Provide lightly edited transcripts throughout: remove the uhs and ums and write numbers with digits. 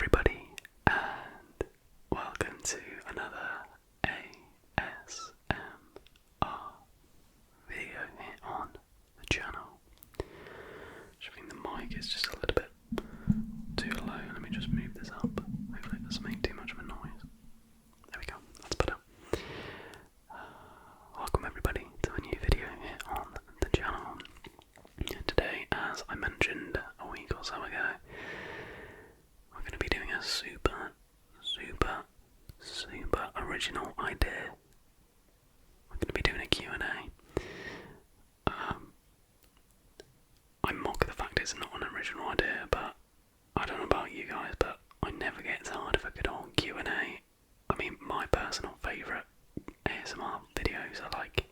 everybody, and welcome to another ASMR video here on the channel. I think the mic is just a little bit too low. Let me just move this up. Hopefully it doesn't make too much of a noise. There we go, that's better. Welcome everybody to a new video here on the channel. Today, as I mentioned a week or so ago, we're going to be doing a super original idea. We're going to be doing a Q&A. I mock the fact it's not an original idea, but I don't know about you guys, but I never get tired of a good old Q&A. I mean, my personal favourite ASMR videos are like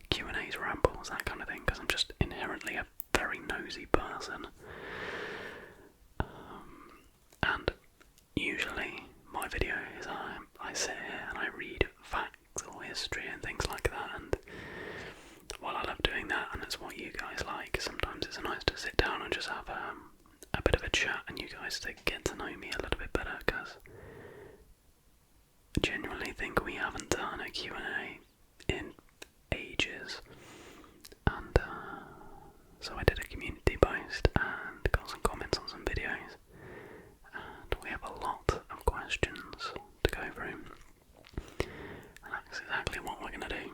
Q&As, rambles, that kind of thing, because I'm just inherently a very nosy person. And usually my videos, I sit here and I read facts or history and things like that, and while I love doing that and it's what you guys like, sometimes it's nice to sit down and just have a bit of a chat and you guys to get to know me a little bit better, because I genuinely think we haven't done a Q&A in ages. And so I did a community post and got some comments on some videos, and we have a lot of questions to go through, and that's exactly what we're going to do.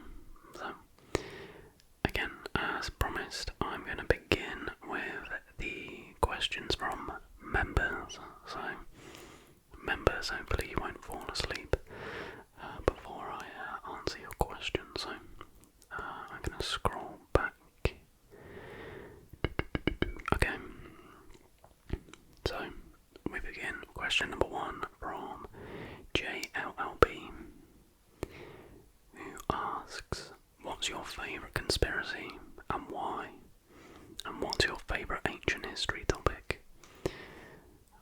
So again, as promised, I'm going to begin with the questions from members. So members, hopefully you won't fall asleep before I answer your question. So I'm going to scroll back. Okay, so we begin. Question number 1 from JLLB, who asks, what's your favourite conspiracy and why? And what's your favourite ancient history topic?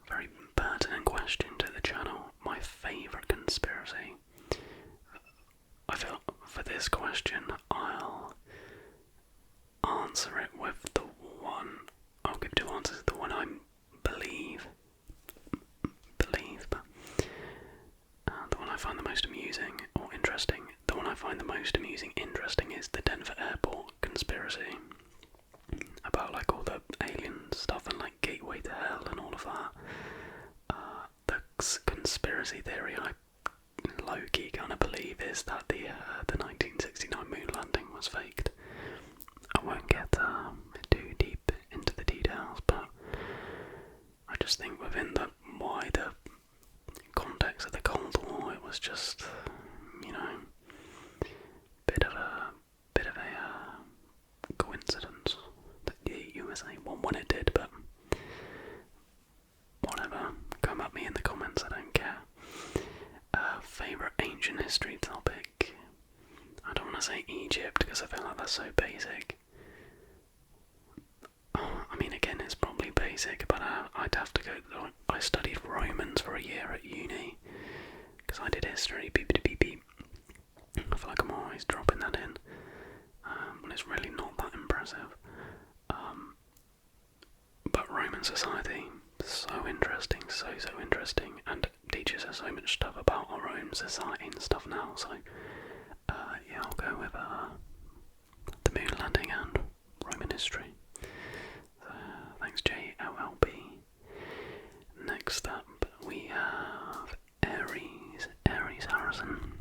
Very pertinent question to the channel. My favourite conspiracy. I feel for this question I'll answer it with the one. I'll give 2 answers. The one I believe, but the one I find the most amusing or interesting. The one I find the most amusing, interesting is the Denver airport conspiracy about like all the alien stuff and like gateway to hell and all of that. The conspiracy theory I low-key kind of believe is that the 1969 moon landing was faked. I won't get too deep into the details, but I just think within the wider context of the Cold War, it was just, bit of a coincidence that the USA won when it did, but whatever, come at me in the comments, I don't care. Favourite ancient history topic? I don't want to say Egypt because I feel like that's so basic. I mean, again, it's probably basic, but I'd have to go. I studied Romans for a year at uni because I did history. Beep. I feel like I'm always dropping that in when it's really not that impressive. But Roman society, so interesting, so interesting, and teaches us so much stuff about our own society and stuff now. So yeah, I'll go with the moon landing and Roman history. Thanks JLLB. Next up we have Aries Harrison.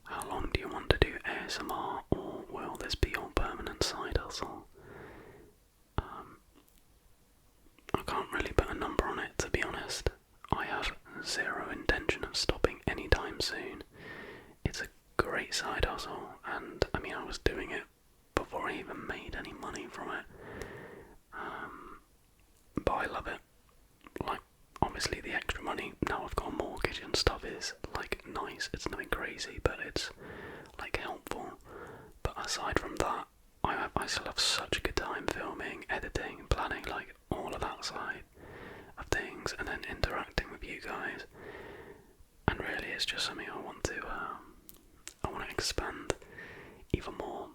How long do you want to do ASMR, or will this be your permanent side hustle? I can't really put a number on it, to be honest. I have zero intention of stopping anytime soon. It's a great side hustle, and I mean, I was doing it before I even made any money from it. But I love it. Like, obviously the extra money, now I've got a mortgage and stuff, is like nice. It's nothing crazy, but it's like helpful. But aside from that, I still have such a good time filming, editing, planning, like all of that side of things, and then interacting with you guys. And really, it's just something I want to expand even more.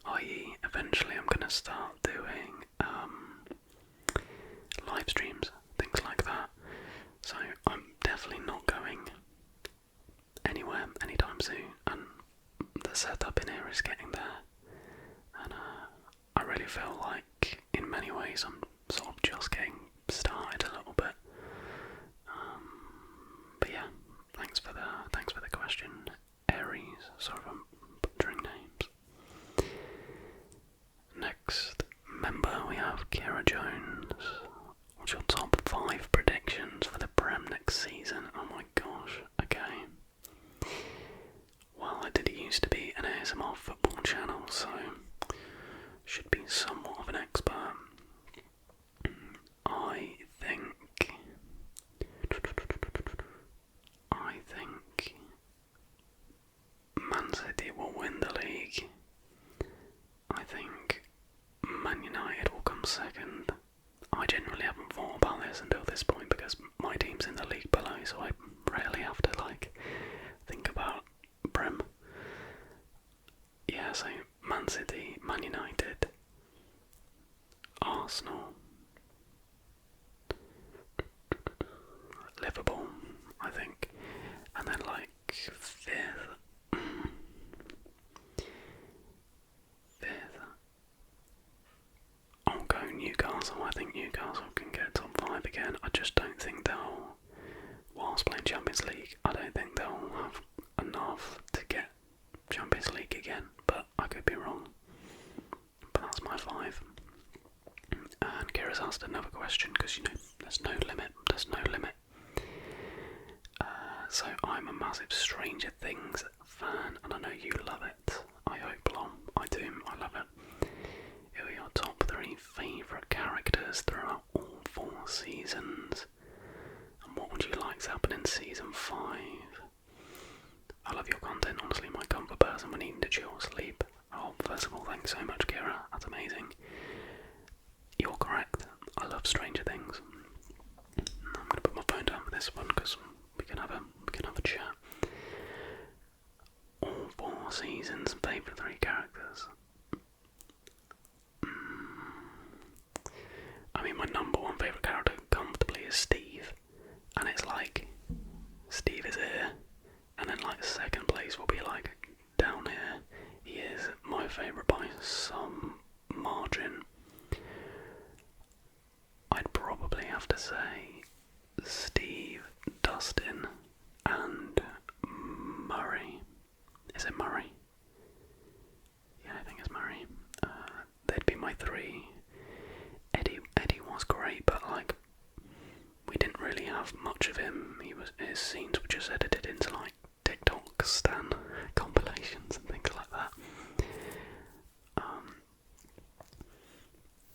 I.e., eventually I'm going to start doing live streams, things like that. just getting started a little bit. But yeah, thanks for the question, Aries. Sorry if I'm butchering names. Next member we have Kira Jones. What's your top 5 predictions for the Prem next season? Oh my gosh, okay. Well, I did used to be an ASMR football channel, so should be somewhat of an expert. I think Man City will win the league. I think Man United will come second. I genuinely haven't thought about this until this point because my team's in the league below, so I rarely have to think about Prem. Yeah, so Man City, Man United, Arsenal, Liverpool, I think, and then fifth. I'll go Newcastle. I think Newcastle can get top 5 again. I just don't think they'll, whilst playing Champions League, I don't think they'll have enough to get Champions League again, but I could be wrong. But that's my 5. And Kira's asked another question because there's no limit. So I'm a massive Stranger Things fan, and I know you love it. I hope, Lom. I do. I love it. Who are your top 3 favourite characters throughout all 4 seasons? And what would you like to happen in season 5? I love your content, honestly, my comfort person when needing to chill or sleep. Oh, first of all, thanks so much, Kira. That's amazing. You're correct. I love Stranger Things. I'm gonna put my phone down for this one because we can have a chat. All 4 seasons, favourite 3 characters. I mean, my number 1 favourite character comfortably is Steve, and it's Steve is here, and then second place will be down here. He is my favourite by some margin. I'd probably have to say Steve, Dustin, and Murray. Is it Murray? Yeah, I think it's Murray. They'd be my 3. Eddie was great, but we didn't really have much of him. His scenes were just edited into TikTok stan compilations and things like that.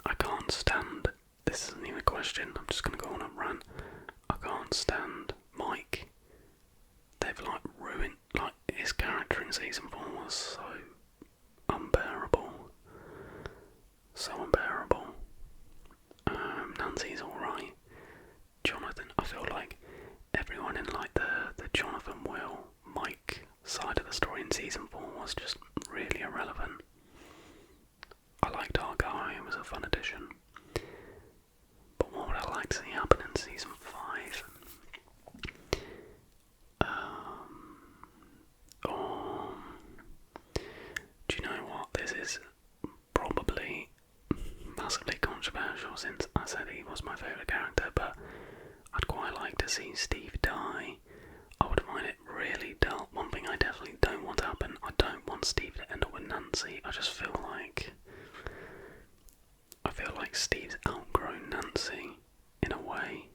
I can't stand. This isn't even a question. I'm just gonna go on a rant. I can't stand Mike. They've ruined his character in season 4 was so unbearable. So unbearable. Nancy's alright. Jonathan, I feel like everyone in the Jonathan Will Mike side of the story in season 4 was just really irrelevant. I liked our guy, it was a fun addition. But what would I like to see happen in season 5? Do you know what? This is probably massively controversial since I said he was my favourite character, but I'd quite like to see Steve die. I would find it really dull. One thing I definitely don't want to happen, I don't want Steve to end up with Nancy. I feel like Steve's outgrown Nancy in a way.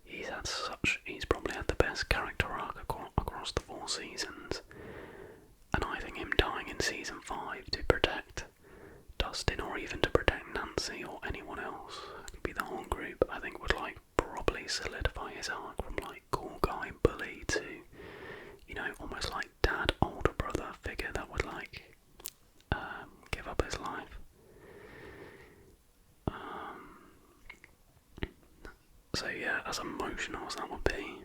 He's probably had the best character arc across the 4 seasons, and I think him dying in season 5 to protect Dustin or even to protect Nancy or anyone else, it could be the whole group, I think would probably solidify his arc from cool guy bully to almost dad older brother figure that would give up his life. So yeah, as emotional as that would be,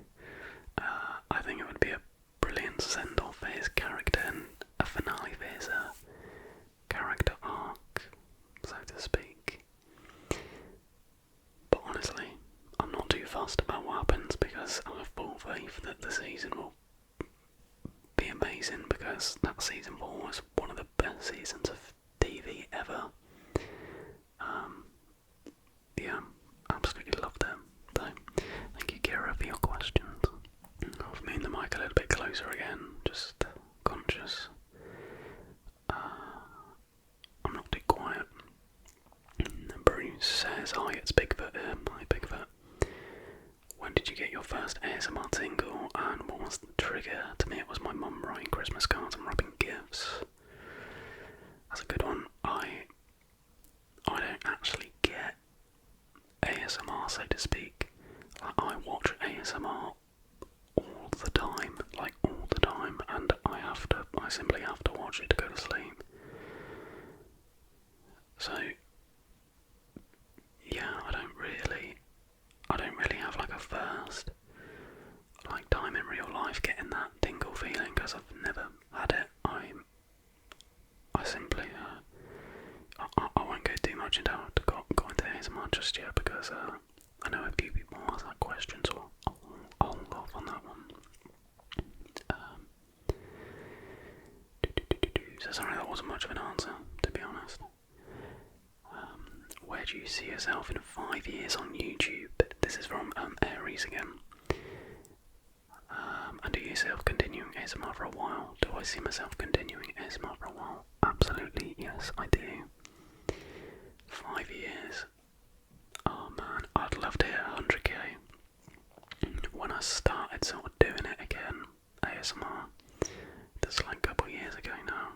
I think it would be a brilliant send-off for his character and a finale for his character arc, so to speak. But honestly, I'm not too fussed about what happens because I have full faith that the season will be amazing because that season 4 was one of the best seasons of TV ever. Yeah, says, hi, it's Bigfoot. Hi, Bigfoot. When did you get your first ASMR tingle, and what was the trigger? To me, it was my mum writing Christmas cards and wrapping gifts. That's a good one. I don't actually get ASMR, so to speak. Like, I watch ASMR all the time, and I simply have to watch it to go to sleep. So yeah, I don't really have like a first like time in real life getting that tingle feeling, because I've never had it. I simply I won't go too much into ASMR just yet, because I know a few people ask that question, so I'll hold off on that one. So sorry, that wasn't much of an answer, to be honest. Where do you see yourself in 5 years on YouTube? This is from Aries again. And do you see yourself continuing ASMR for a while? Do I see myself continuing ASMR for a while? Absolutely, yes, I do. 5 years. Oh man, I'd love to hit 100k. When I started sort of doing it again, ASMR, that's like a couple years ago now.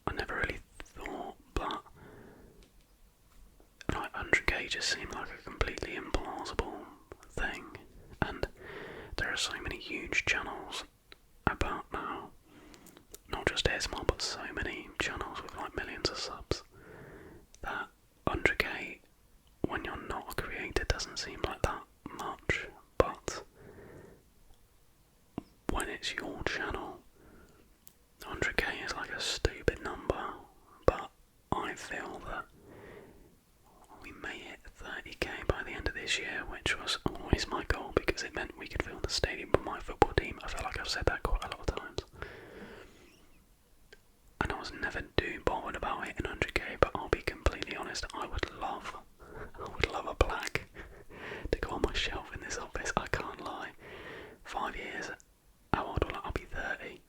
I never really thought, but like 100k just seemed like a completely implausible thing, and there are so many huge channels about now, not just ASMR, but so many channels with like millions of subs, that 100k when you're not a creator doesn't seem like that much, but when it's your channel, 100k is like a stupid number. But I feel that we may hit 30k by the end of this year, which was always my goal, because it meant we could fill the stadium with my football team. I feel like I've said that quite a lot of times, and I was never too bothered about hitting 100k, but I'll be completely honest, I would love a plaque to go on my shelf in this office. I can't lie. 5 years, how old will I be? 30.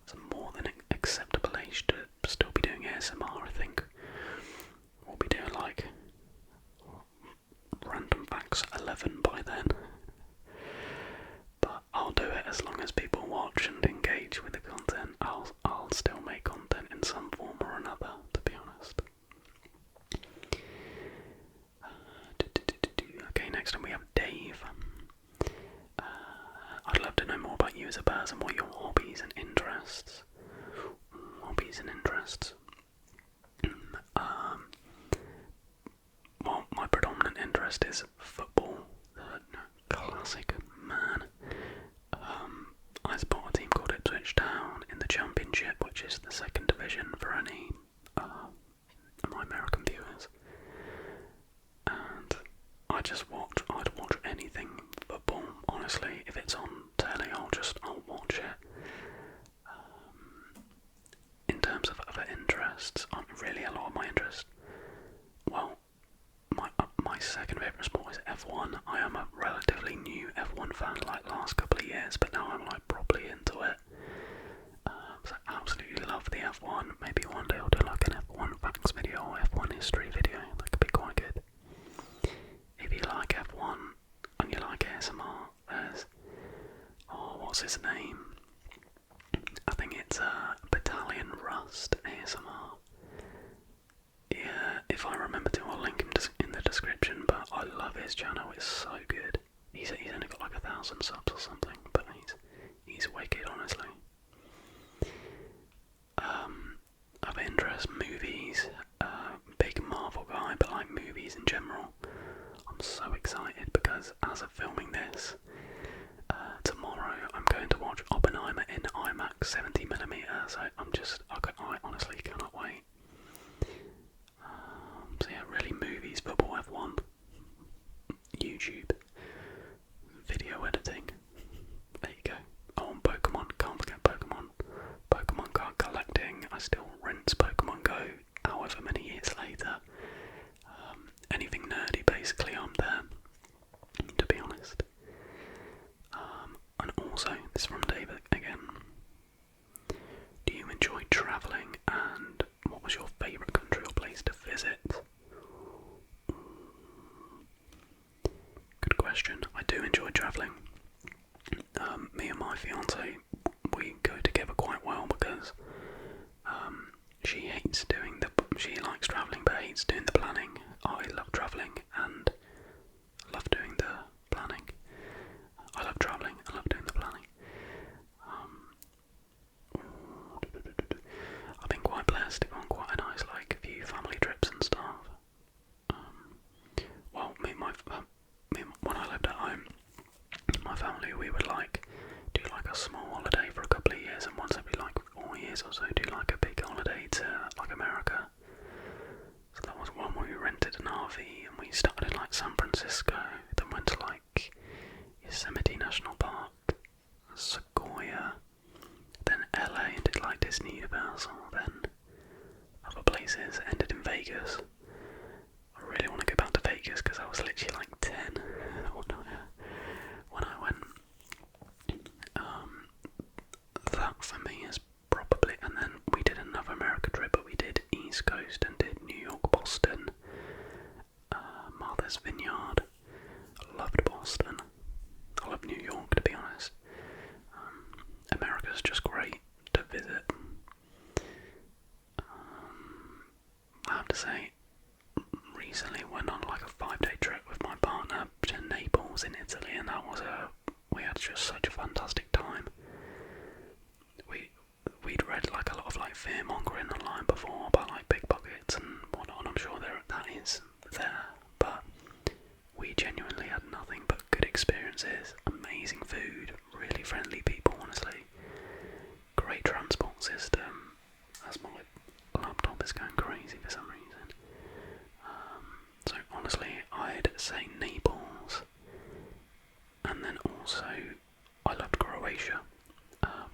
It's a more than acceptable age to still be doing ASMR, I think. We'll be doing like Random Facts 11 by then. But I'll do it as long as people watch and engage with the content. I'll still make content in some form or another, to be honest. Okay, next up we have Dave. I'd love to know more about you as a person. What are your hobbies and interests? Well, my predominant interest is football. Classic man. I support a team called Ipswich Town in the Championship, which is the second division for any of my American viewers. And I'd watch anything football, honestly. If it's on telly, I'll watch it. In terms of other interests, really a lot of my interests, well, my second favourite sport is F1. I am a relatively new F1 fan, like last couple of years, but now I'm like properly into it. So I absolutely love the F1. Maybe one day I'll do like an F1 facts video or F1 history video. That could be quite good. If you like F1 and you like ASMR, there's, what's his name? I think it's Battalion Rust ASMR. Yeah, if I remember to, I'll link him in the description, but I love his channel, it's so good. He's only got like 1,000 subs or something, but he's wicked, honestly. Other interests, movies, big Marvel guy, but like movies in general. I'm so excited because as of filming this, tomorrow I'm going to watch Oppenheimer in IMAX 70mm, so I honestly cannot wait. So yeah, really movies, football, F1, YouTube, video editing, there you go. Oh, and Pokemon, can't forget Pokemon. Pokemon card collecting, I still rinse Pokemon Go however many years later. Anything nerdy, basically, I'm there, to be honest. And also, this is from David again. question. I do enjoy travelling. Me and my fiance, we go together quite well because she likes travelling but hates doing the planning. I love travelling and love doing the planning. I love travelling, I love doing the planning. I've been quite blessed to go on quite a nice few family trips and stuff. When I lived at home, my family, we would do a small holiday for a couple of years, and once every 4 years or so do a big holiday to America. So that was one where we rented an RV and we started in San Francisco, then went to Yosemite National Park, Sequoia, then LA and did Disney Universal, then other places, ended in Vegas. I really want to go back to Vegas because I was literally 10 when I went. That for me is probably, and then we did another America trip, but we did East Coast and did New York, Boston, Martha's Vineyard. I loved Boston. I love New York, to be honest. America's just great to visit. I have to say, recently went on a 5-day trip with my partner to Naples in Italy, and we had just such a fantastic time. We'd read a lot of fear mongering online before about big buckets and whatnot, and I'm sure that is there, but we genuinely had nothing but good experiences, amazing food, really friendly people, honestly, great transport system, as my laptop is going crazy for some reason. So honestly, I'd say Naples, and then also I loved Croatia,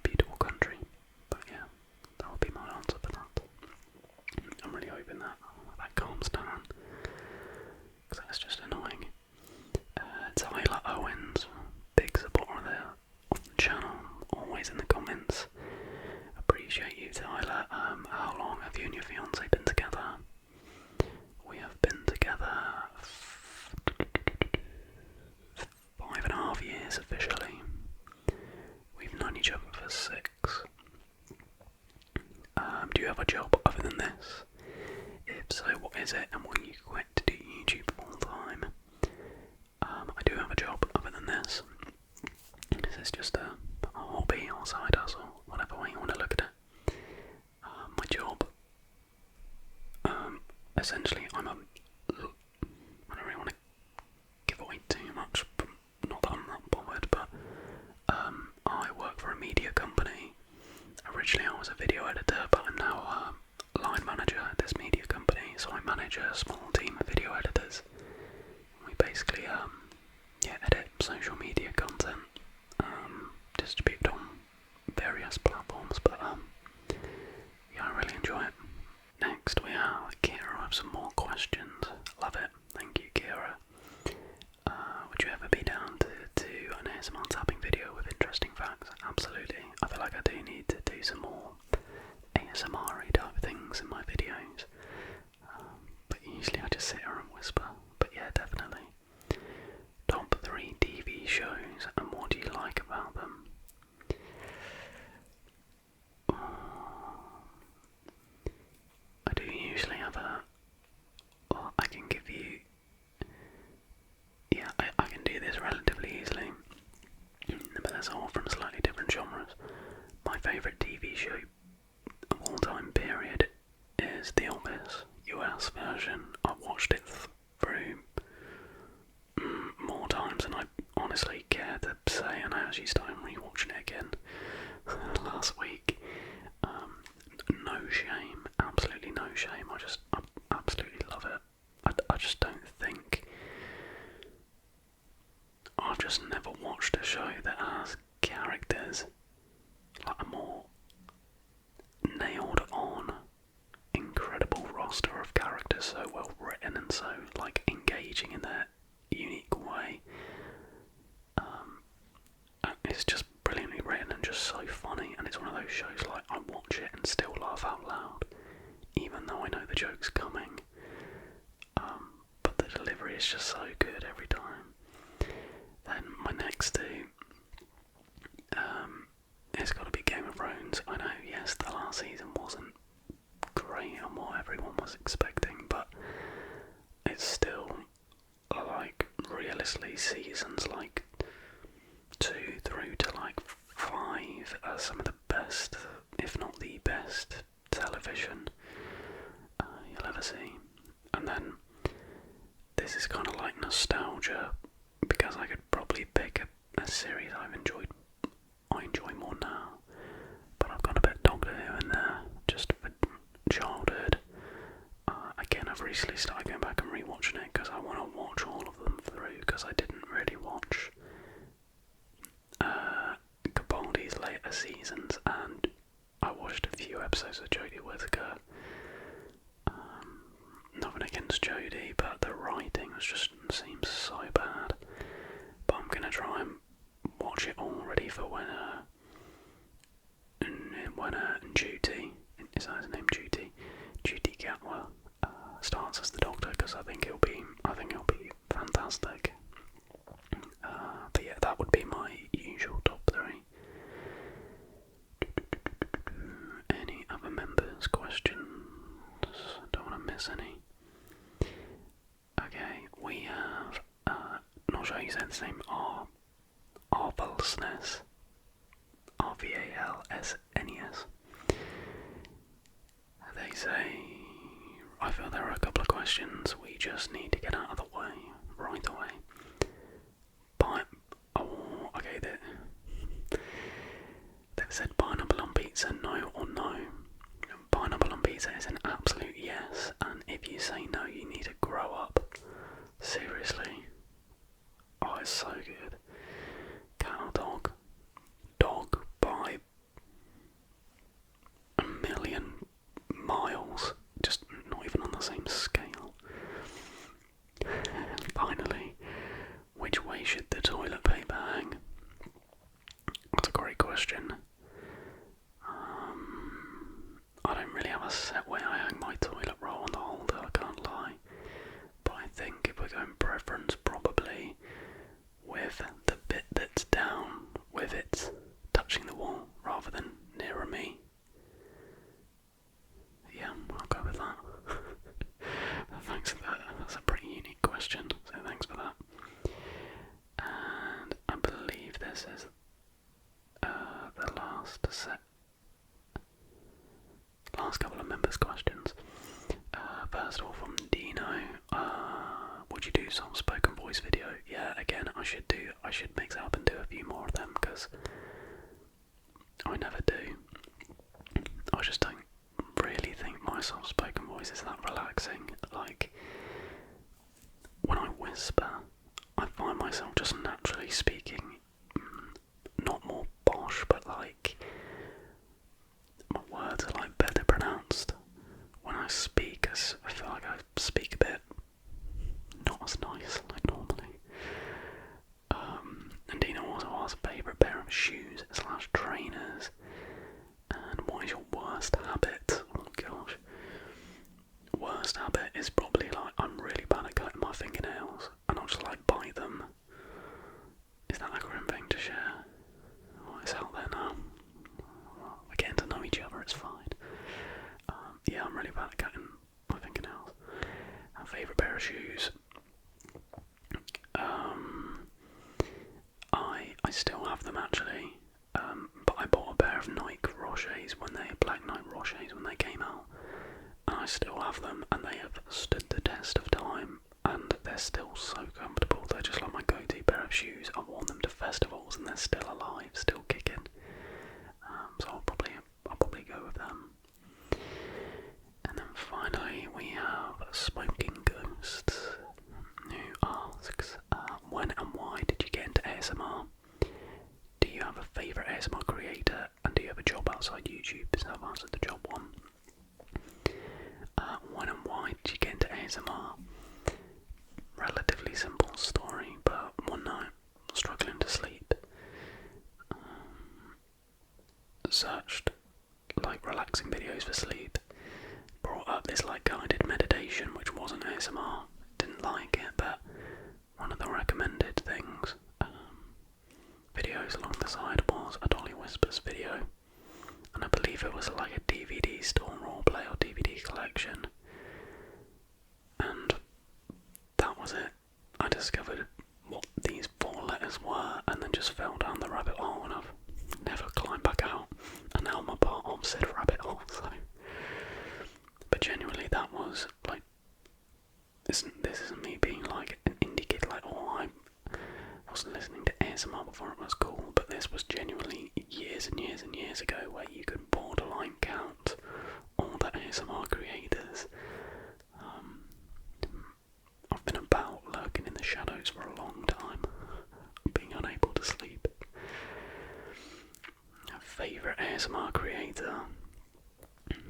beautiful country, but yeah, that would be my answer for that. I'm really hoping that calms down, because that's just annoying. Tyler Owens, big supporter there on the channel, always in the comments. Appreciate you, Tyler. How long have you and your fiance been together? We have been together 5.5 years officially. We've known each other for 6. Do you have a job other than this? If so, what is it, and will you quit to do YouTube full time? I do have a job other than this. This is just a hobby or side hustle, whatever way you want to look at it. My job, essentially, I don't really want to give away too much, not that I'm not bothered, but I work for a media company. Originally I was a video editor, but I'm now a line manager at this media company, so I manage a small team of video editors. We basically edit social media content, distribute on various platforms, but yeah, I really enjoy it. Next we have Kira with some more questions. Love it, thank you Kira. Would you ever be down to do an ASMR tapping video with interesting facts? Absolutely. I feel like I do need to do some more ASMR-y type things in my videos. But usually I just sit here and whisper. But yeah, definitely. Top 3 TV shows, and what do you like about them? I do usually have I can give you, I can do this relatively easily, but that's all from slightly different genres. My favourite TV show of all time period is The Office, US version. I've watched it through more times than I honestly care to say, and I actually started rewatching it again last week. No shame, absolutely no shame. I absolutely love it. I just don't think, I've just never watched a show that has characters a more nailed on, incredible roster of characters, so well written and so engaging in their unique way. It's just brilliantly written and just so funny, and it's one of those shows I watch it and still laugh out loud, even though I know the joke's coming. But the delivery is just so good every time. Then my next two, it's got to be Game of Thrones. I know, yes, the last season wasn't great and what everyone was expecting, but it's still, like, realistically, seasons like 2 through to like 5 are some of the best, if not the best, television you'll ever see. And then this is kind of like nostalgia, because I could probably pick a series I enjoy more now, but I've got a bit Doctor Who in there, just for childhood. Again, I've recently started going back and rewatching it because I want to watch all of them through, because I didn't really watch Capaldi's later seasons, and I watched a few episodes of Jodie Whittaker. Nothing against Jodie, but the writing just seems so bad. But I'm gonna try and watch it all ready for when Judy, is that his name, Judy Gatwa, starts as the Doctor, because I think it'll be fantastic. But yeah, that would be my usual top 3. Any other members' questions? Don't want to miss any. Okay, we have, not sure you said the name, Arvalsnes. RVALSNES. They say, I feel there are a couple of questions we just need to get out of the way right away. They've said pineapple on pizza, no or no. Pineapple on pizza is an absolute yes, and if you say no, you need to grow up. Seriously. Oh, it's so good. Cat or dog? Dog by a million miles. Just not even on the same scale. Finally, which way should the toilet paper hang? That's a great question. I don't really have a set way I hang my toilet roll on the holder, I can't lie. But I think if we're going preference, probably with the bit that's down, with it touching the wall rather than nearer me. Yeah, I'll go with that. Thanks for that. That's a pretty unique question, so thanks for that. And I believe this is the last couple of members' questions. First of all, from Dino, would you do some spoken voice video? Yeah, again, I should mix it up and do a few more of them, because I never do. I just don't really think my soft spoken voice is that relaxing. Like, when I whisper, I find myself just naturally speaking, not more posh, but like, my words are like better pronounced. When I speak, I feel like I speak a bit not as nice like normally. And Dina also asks favourite pair of shoes / trainers, and what is your worst habit? Oh gosh. Worst habit is probably like, I'm really bad at cutting my fingernails, and I'll just like bite them. Is that a grim thing to share? Oh, it's out there now. We're getting to know each other, it's fine. Yeah, I'm really bad at cutting my fingernails. And favourite pair of shoes? I still have them actually, but I bought a pair of Nike black Nike Rochers when they came out, and I still have them, and they have stood the test of time, and they're still so comfortable. They're just like my go-to pair of shoes. I've worn them to festivals, and they're still alive, still kicking. So I'll probably go with them. And then finally we have Smoking Ghost, who asks, when and why did you get into ASMR? Do you have a favourite ASMR creator, and do you have a job outside YouTube? So I've answered the job one. When and why did you get into ASMR? Relatively simple story, but one night, struggling to sleep, searched like relaxing videos for sleep, brought up this like guided meditation, which wasn't ASMR, didn't like it, but one of the recommended things, discovered what these 4 letters were, and then just fell down the rabbit hole, and I've never climbed back out, and now I'm a part of said rabbit hole. So, but genuinely, that was like, this isn't me being like an indie kid, like, oh, I wasn't listening to ASMR before it was cool, but this was genuinely years and years and years ago, where you could borderline count all the ASMR creators. I've been about lurking in the shadows for a long time, being unable to sleep. A favourite ASMR creator?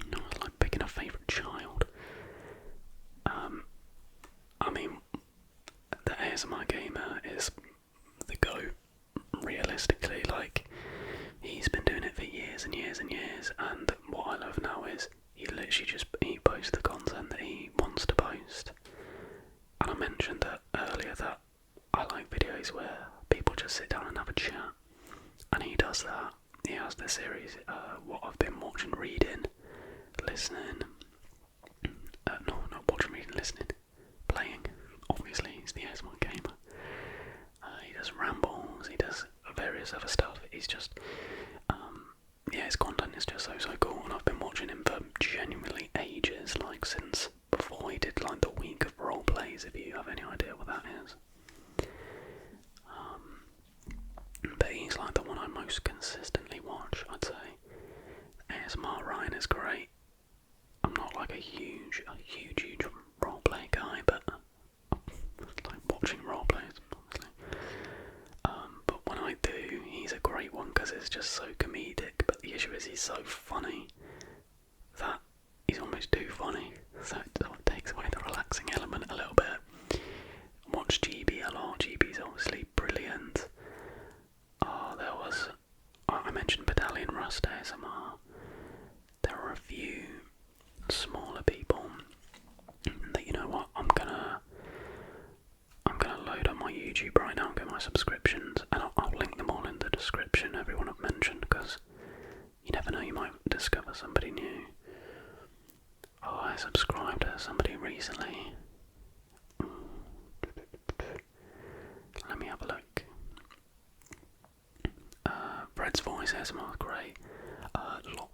No, it's like picking a favourite child. I mean, the ASMR gamer is the GOAT, realistically. Like, he's been doing it for years and years and years, and what I love now is he literally just posts the content that he wants to post. And I mentioned that earlier, that I like videos where people just sit down and have a chat, and he does that. He has this series, what I've been watching, reading, listening, no, not watching, reading, listening, playing. Obviously, he's the ASMR gamer. He does rambles, he does various other stuff. He's just, yeah, his content is just so cool, and I've been watching him for genuinely ages, like since before he did like the week of role plays, if you have any idea what that is. But he's like the one I most consistently watch, I'd say. ASMR Ryan is great. I'm not like a huge roleplay guy, but like watching roleplays, obviously. But when I do, he's a great one because it's just so comedic. But the issue is he's so funny that he's almost too funny, so it takes away the relaxing element a little bit. Watch GB a lot. GB's obviously brilliant. I mentioned Battalion Rust ASMR. There are a few smaller people that, you know what, I'm gonna load up my YouTube right now and get my subscriptions, and I'll link them all in the description, everyone I've mentioned, because you never know, you might discover somebody new. Oh, I subscribed to somebody recently. Let me have a look. Fred's voice ASMR is great.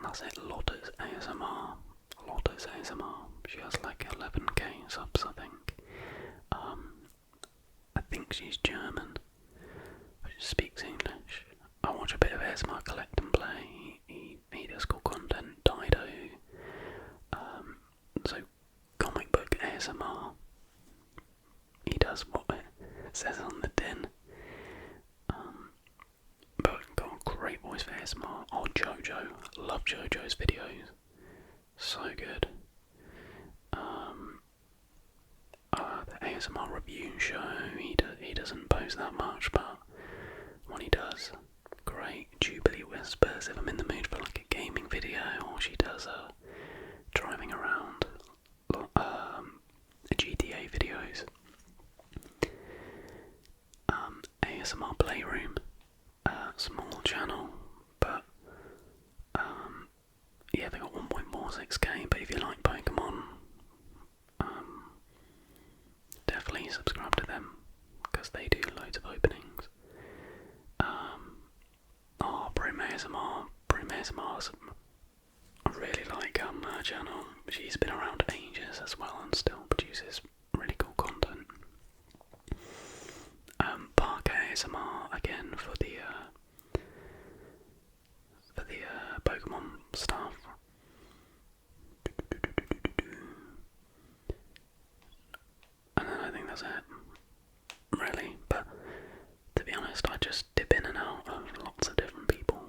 That's it, Lotta's ASMR. Lotta's ASMR. She has like 11k subs, I think. I think she's German, but she speaks English. I watch a bit of ASMR Collect and Play. He does cool content. Dido. So comic book ASMR. He does what it says on the tin. But got a great voice for ASMR. Oh, Jojo. Love Jojo's videos. So good. The ASMR review show, he doesn't post that much, but when he does, great. Jubilee Whispers, if I'm in the mood for like a gaming video, or she does driving around GTA videos. ASMR Playroom, small channel, but yeah, they got 1.46k, but if you like Pokemon, definitely subscribe to them, because they do loads of openings. Brim ASMR, I really like her channel. She's been around ages as well, and still produces really cool content. Parker ASMR, again, for the Pokemon stuff. And then I think that's it, really. But to be honest, I just dip in and out of lots of different people.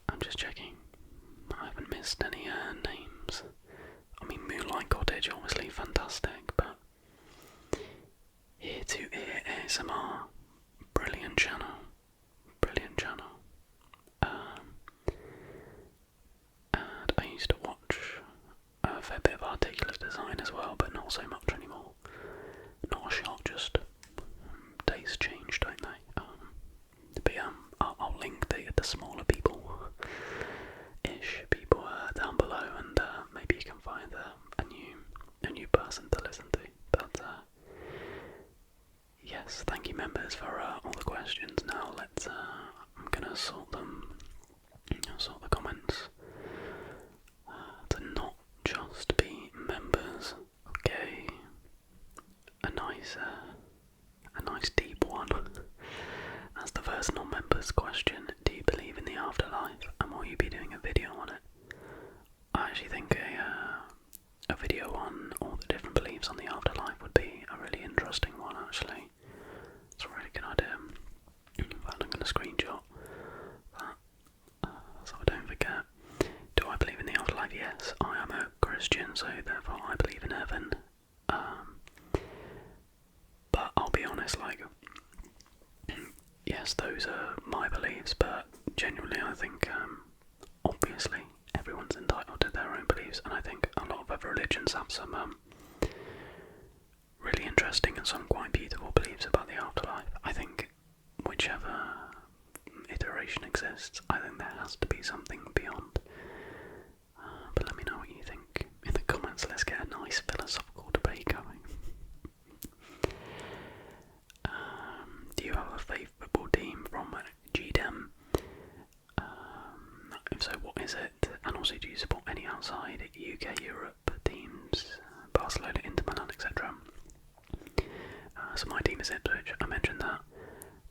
I'm just checking. I haven't missed any names. I mean, Moonlight Cottage, obviously fantastic, but Ear to Ear ASMR, brilliant channel. And I used to watch a fair bit of Articulate Design as well, but not so much anymore. Not a shot, just tastes change, don't they? But yeah, I'll link the smaller people down below, and maybe you can find a new person to listen to. But yes, thank you members for all the questions. Now let's, I'm gonna sort them, sort the comments to not just be members. Okay, a nice deep one. That's the first non-members question. Do you believe in the afterlife, and will you be doing a video on it? I actually think a video on all the different beliefs on the afterlife would be a really interesting one, actually. It's a really good idea. In fact, I'm going to screenshot that so I don't forget. Do I believe in the afterlife? Yes, I am a Christian, so therefore I believe in heaven. But I'll be honest, like, yes, those are my beliefs, but genuinely I think, obviously, everyone's entitled to their own beliefs, and I think a lot of other religions have some really interesting and some quite beautiful beliefs about the afterlife. I think whichever iteration exists, I think there has to be something beyond. But let me know what you think in the comments. Let's get a nice philosophical debate going. Do you have a favourite football team from GDEM? If so, what is it? And also, do you support any outside UK, Europe teams? Barcelona, Inter Milan, etc. So my team is Ipswich. I mentioned that.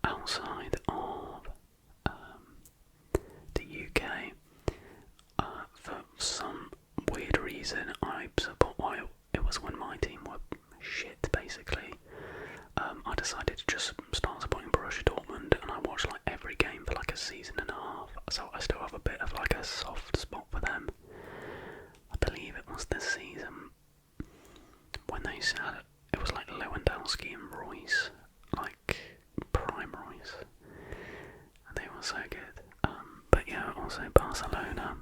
Outside of the UK, for some weird reason, I support. Well, it was when my team were shit, basically. I decided to just start supporting Borussia Dortmund, and I watched like every game for like a season and a half. So I still have a bit of like a soft spot for them. I believe it was this season when they said it was like Lewandowski and Royce, like prime Royce, and they were so good. But yeah, also Barcelona,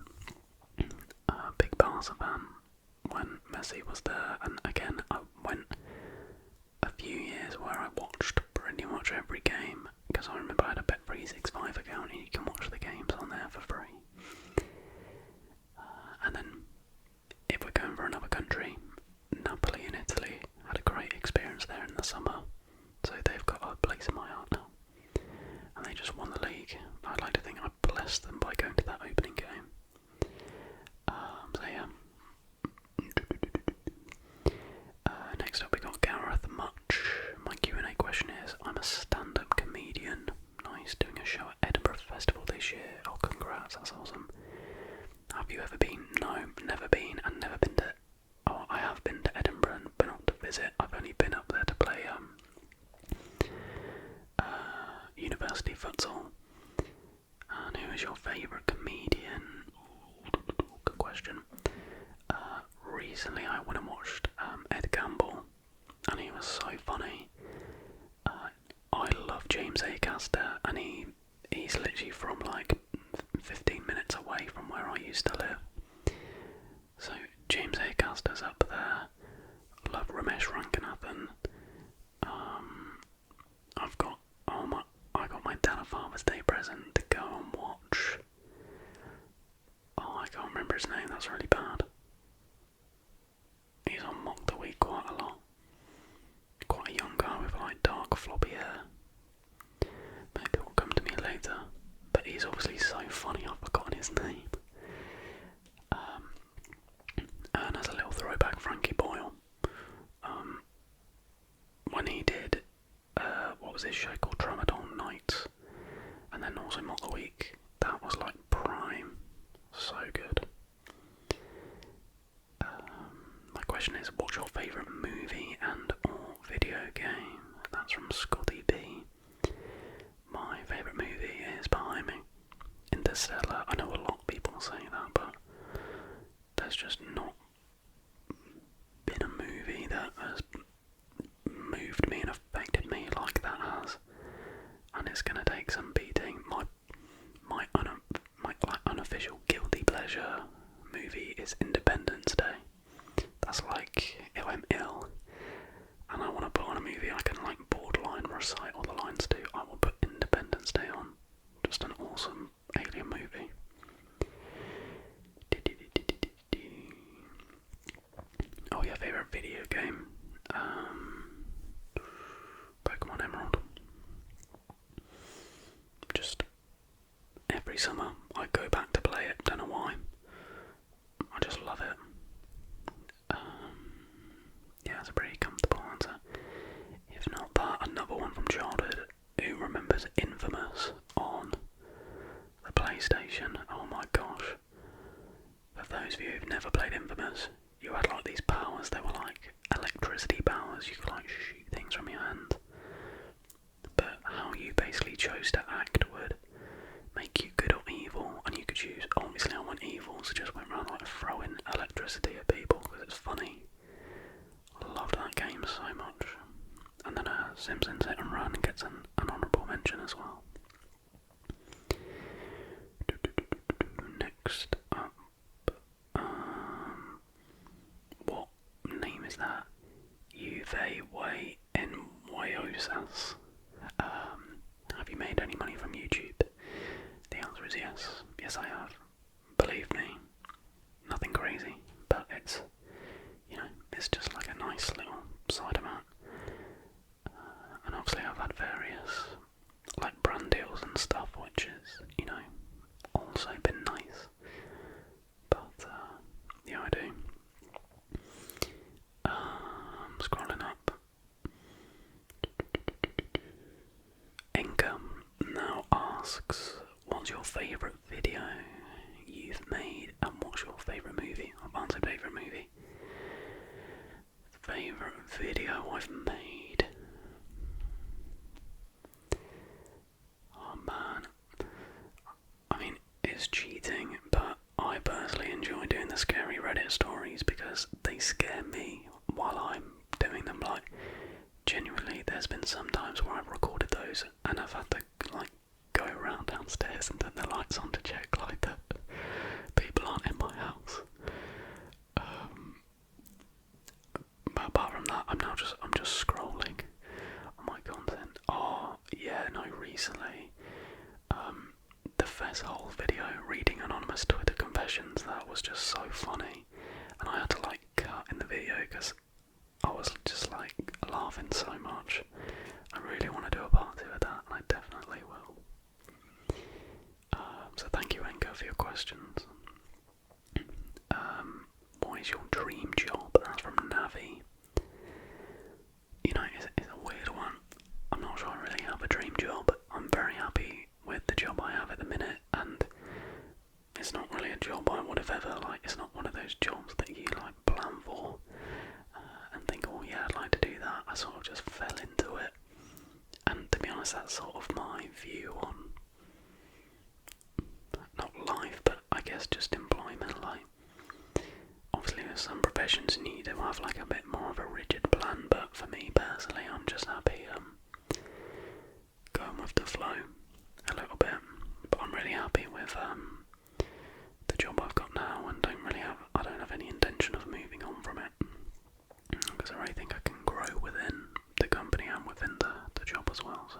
big Barca fan when Messi was there, and again I went a few years where I watched pretty much every game, because I remember I had a Bet365 account and you can watch the games on there for free. And then if we're going for another country, Napoli in Italy, had a great experience there in the summer, so they've got a place in my heart now. And they just won the league. I'd like to think I blessed them by going to that opening game. So yeah. Next up we got Gareth Much. My Q&A question is, I'm a stand-up comedian. Nice, doing a show at Edinburgh Festival this year. Oh, congrats, that's awesome. Have you ever been? No, never been, and never been to... Oh, I have been to Edinburgh, but not to visit. I've only been up there to play university futsal. And who is your favourite comedian? Good question. Recently I went and watched Ed Campbell, and he was so funny. I love James Acaster, and he's literally from like 15 minutes away from where I used to live. So James Acaster's up there. Love Ramesh Ranganathan. I got my dad a Father's Day present to go and watch. Oh, I can't remember his name. That's really bad. He's on Mock the Week quite a lot. Quite a young guy with like dark floppy hair. Maybe it will come to me later. But he's obviously so funny I've forgotten his name. And as a little throwback, Frankie Boyle. When he did, what was his show called, Tramadol Nights, and then also Mock the Week, that was like prime. So good. My question is, what's your favourite movie and or video game? That's from Scotty B. My favourite movie is behind me, Interstellar. I know a lot of people say that, but there's just not been a movie that has moved me and affected me like that has. And it's gonna take some beating. My unofficial guilty pleasure movie is Independence Day. That's like if I'm ill and I want to put on a movie I can like borderline summer I go back to play it. Don't know why. I just love it. Yeah, it's a pretty comfortable answer. If not that, another one from childhood. Who remembers Infamous on the PlayStation? Oh my gosh. For those of you who've never played Infamous, you had like these powers. They were like electricity powers. You could like shoot things from your hand. But how you basically chose to act would make you good or evil, and you could choose. Obviously, I went evil, so just went around like throwing electricity at people because it's funny. I loved that game so much. And then Simpsons Hit and Run gets an honourable mention as well. Next up, what name is that? Juve Way in Wyosas. Have you made any money from YouTube? The answer is yes. Yes, I have. Believe me, nothing crazy, but it's, it's just like a nice little side amount. And obviously I've had various like brand deals and stuff, which is, also been nice. But yeah, I do. Scrolling up. Income now asks, what's your favourite video you've made, and what's your favourite movie? I've answered favourite movie. Favourite video I've made. Oh man. I mean, it's cheating, but I personally enjoy doing the scary Reddit stories because they scare me while I'm doing them. Like, genuinely, there's been some times where I've recorded those and I've had to, like, go around downstairs and turn the lights on to check, like, that people aren't in my house. But apart from that, I'm just scrolling on my content. Oh, yeah, no, recently, the Fezhole video, reading anonymous Twitter confessions, that was just so funny. And I had to, like, cut in the video because I was just, like, laughing so much. I really want to do a part 2 of that, and I definitely will. So thank you, Enka, for your questions. What is your dream job? That's from Navi. It's a weird one. I'm not sure I really have a dream job. I'm very happy with the job I have at the minute, and it's not really a job I would have ever, it's not one of those jobs that you, plan for and think, oh yeah, I'd like to do that. I sort of just fell into it. And to be honest, that's sort of my view on, not life, but I guess just employment. Obviously there's some professions you need to have a bit more of a rigid plan, but for me personally, I'm just happy going with the flow a little bit. But I'm really happy with the job I've got now, and I don't have any intention of moving on from it, because I really think I can grow within the company and within the job as well. So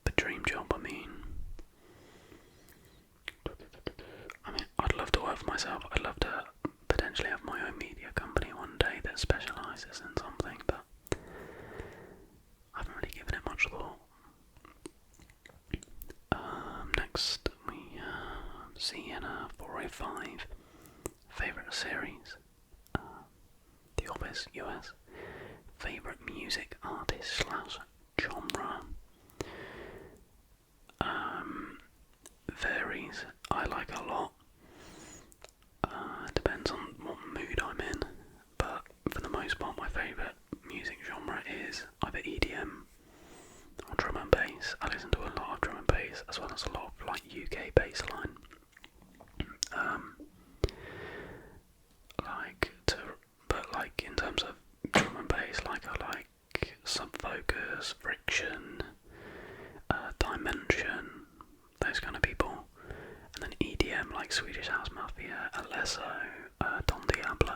the dream job, I mean, I'd love to work for myself. I'd love to potentially have my own media company one day that specialises in something, but I haven't really given it much thought. Next we see in 405 favourite series, The Office US, favourite music artist / genre. Varies. I like a lot. Depends on what mood I'm in, but for the most part my favourite music genre is either EDM or drum and bass. I listen to a lot of drum and bass, as well as a lot of UK bassline. But in terms of drum and bass, I like Subfocus, Friction, Dimension, those kind of people. And then EDM, like Swedish House Mafia, Alesso, Don Diablo.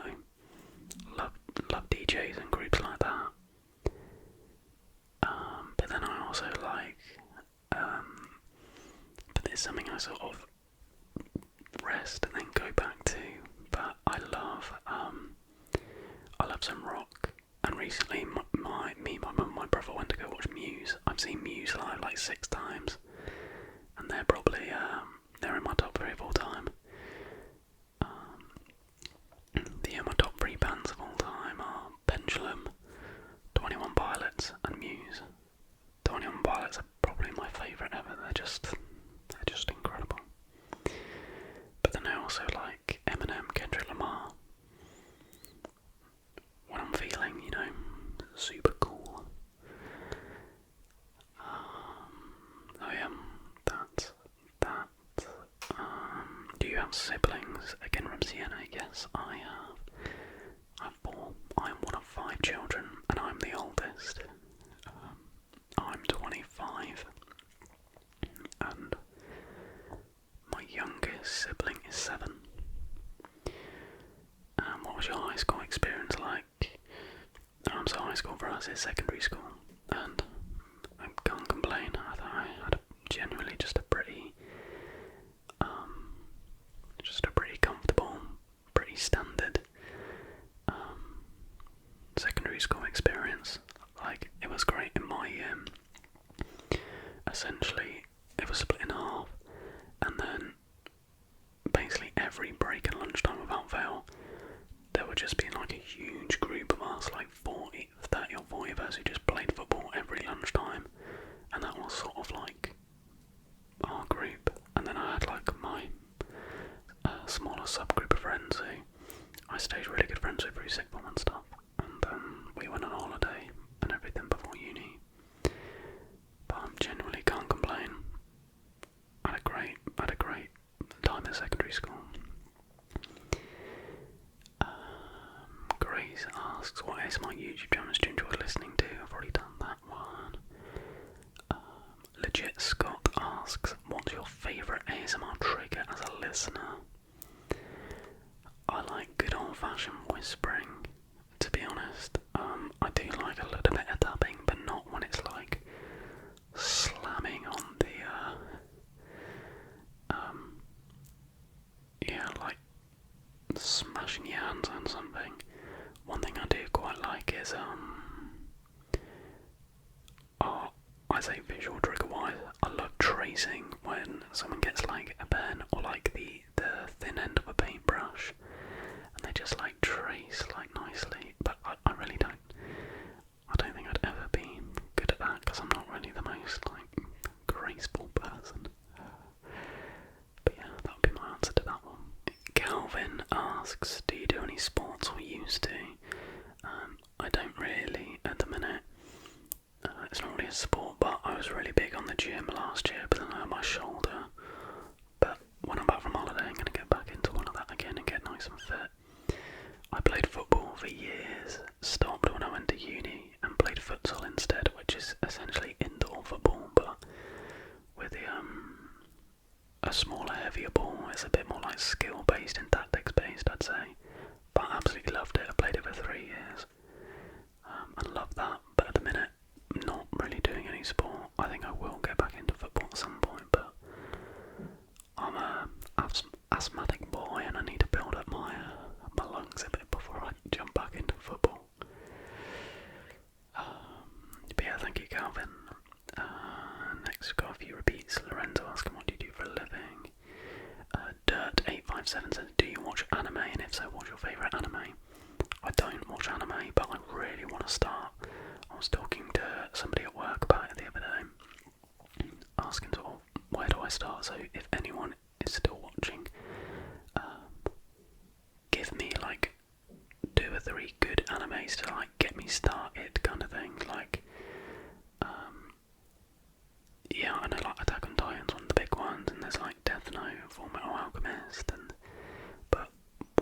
Love DJs and groups like that. But then I also but there's something I sort of rest and then go back to. But I love some rock. And recently, my mum and my brother went to go watch Muse. I've seen Muse live 6 times. probably they're in my top 3 of all time. My top 3 bands of all time are Pendulum, 21 Pilots, and Muse. 21 Pilots are probably my favourite ever. They're just incredible. But then I also like Eminem, Kendrick Lamar. When I'm feeling, super cool. Oh yeah, that's that. Do you have siblings? Again from Sienna. Yes, I have. I have 4. I'm one of 5 children, and I'm the oldest. I'm 25, and my youngest sibling is 7. What was your high school experience like? So high school for us is secondary school, and I can't complain. I had genuinely just a pretty comfortable, pretty standard secondary school experience. Like, it was great in my essentially it was split in half, and then basically every break and lunchtime without fail there would just be like a huge group of us, like 30 or 40 of us, who just played football every lunchtime, and that was sort of like our group. And then I had like my smaller subgroup of friends who I stayed really good friends with through sixth form and stuff, and we went on holiday and everything before uni. But I genuinely can't complain. I had a great time at secondary school. Grace asks, what ASMR YouTube channels do you enjoy listening to? I've already done that one. Legit Scott asks, what's your favourite ASMR trigger as a listener? I like good old fashioned whispering, to be honest. I do like a little bit of tapping, but not when it's like slamming on the like smashing your hands on something. One thing I do quite like is I say visual trigger wise, I love tracing when someone gets like a pen or like the thin end of a paintbrush and they just like trace like nicely, but I really don't. I don't think I'd ever be good at that because I'm not really the most like graceful person. But yeah, that would be my answer to that one. Calvin asks, do you do any sports or used to? I don't really at the minute. It's not really a sport, but I was really big on the gym last year, but then I hurt my shoulder. But when I'm back from holiday, I'm going to get back into all of that again and get nice and fit. I played football for years, stopped when I went to uni, and played futsal instead, which is essentially indoor football, but with a smaller, heavier ball. It's a bit more like skill-based and tactics-based, I'd say. But I absolutely loved it. I played it for 3 years. I love that, but at the minute, not really doing any sport. I think I will get back into football at some point, but I'm a asthmatic boy and I need to build up my lungs a bit before I jump back into football. But yeah, thank you, Calvin. Next we've got a few repeats. Lorenzo asking, what do you do for a living? Dirt857 says, do you watch anime, and if so, what's your favourite anime? I don't watch anime, but I really want to start. I was talking to somebody at work about it the other day, asking sort of, where do I start? So if anyone is still watching, give me like 2 or 3 good animes to like get me started, kind of thing. Like, yeah, I know like Attack on Titan's one of the big ones, and there's like Death Note, Fullmetal Alchemist, but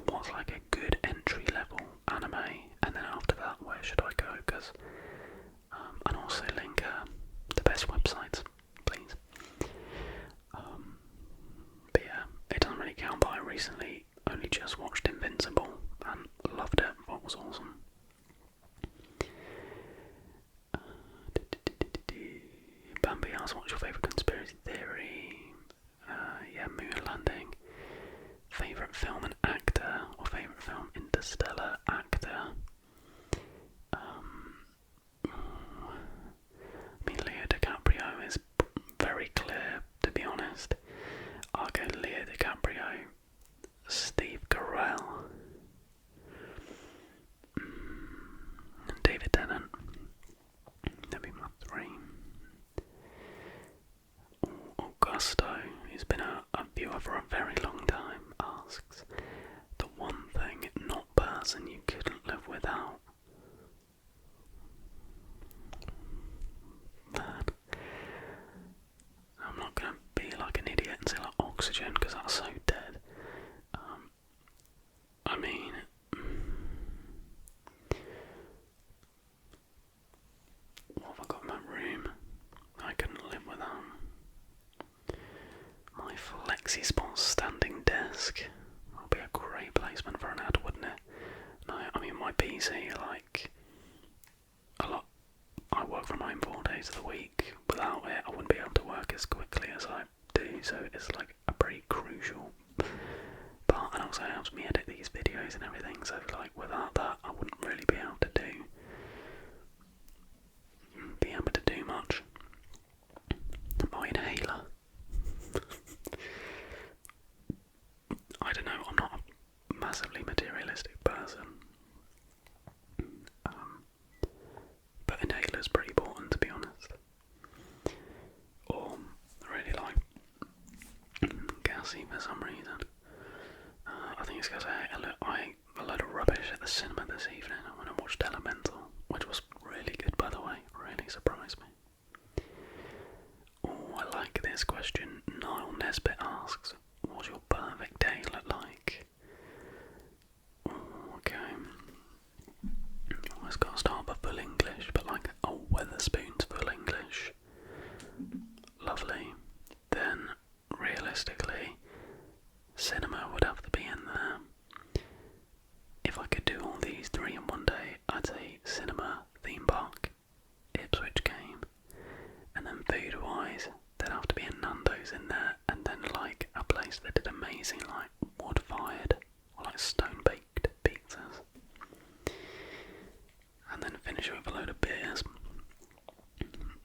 what's like a good entry level anime, and then after that, where should I go? Because and also link the best websites, please. But yeah, it doesn't really count, but I recently only just watched Invincible and loved it. That was awesome. Bambi asks, what's your favourite conspiracy theory? Yeah, moon landing. Favourite film and actor, or favourite film, Interstellar, actor. I mean, Leo DiCaprio is very clear, to be honest. Flexi Spot standing desk. That'll be a great placement for an ad, wouldn't it? No, I mean my PC, like, a lot. I work from home 4 days of the week. Without it, I wouldn't be able to work as quickly as I do. So it's like a pretty crucial part, and also helps me edit these videos and everything. So like without that, I wouldn't really be able to do much. My inhaler. I don't know. I'm not a massively materialistic person. But inhaler's pretty important, to be honest. Or I really like gassy for some reason. I think it's because I ate a load of rubbish at the cinema this evening when I watched Elemental, which was really good, by the way. Really surprised me. Oh, I like this question. Niall Nesbitt asks, "What's your perfect day look like?" Oh, okay. It's got to start with full English, but like a Wetherspoon's full English. Lovely. Then, realistically, cinema would have to be in there. If I could do all these three in one day, I'd say cinema, theme park, Ipswich game, and then food-wise, there'd have to be a Nando's in there, and then like a place that did amazing like wood-fired or like stone-baked pizzas. And then finish it with a load of beers.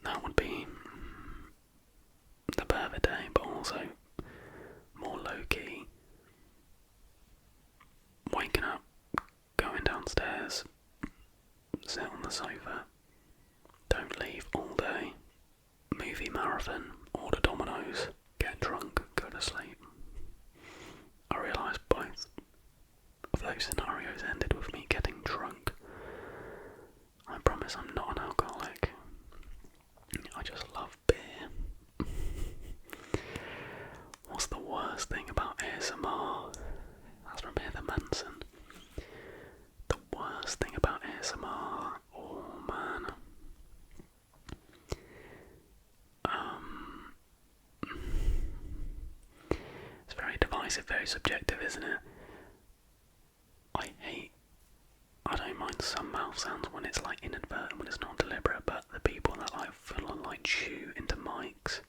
That would be the perfect day, but also more low-key. Waking up, going downstairs, sit on the sofa, don't leave all day, movie marathon, order Domino's, get drunk, go to sleep. I realised both of those scenarios ended with me getting drunk. I promise I'm not an alcoholic. I just love beer. What's the worst thing about ASMR? That's from Heather Manson. The worst thing about ASMR? Oh man. It's very divisive, very subjective, isn't it? I don't mind some mouth sounds when it's like inadvertent, when it's not deliberate, but the people that like full on like chew into mics,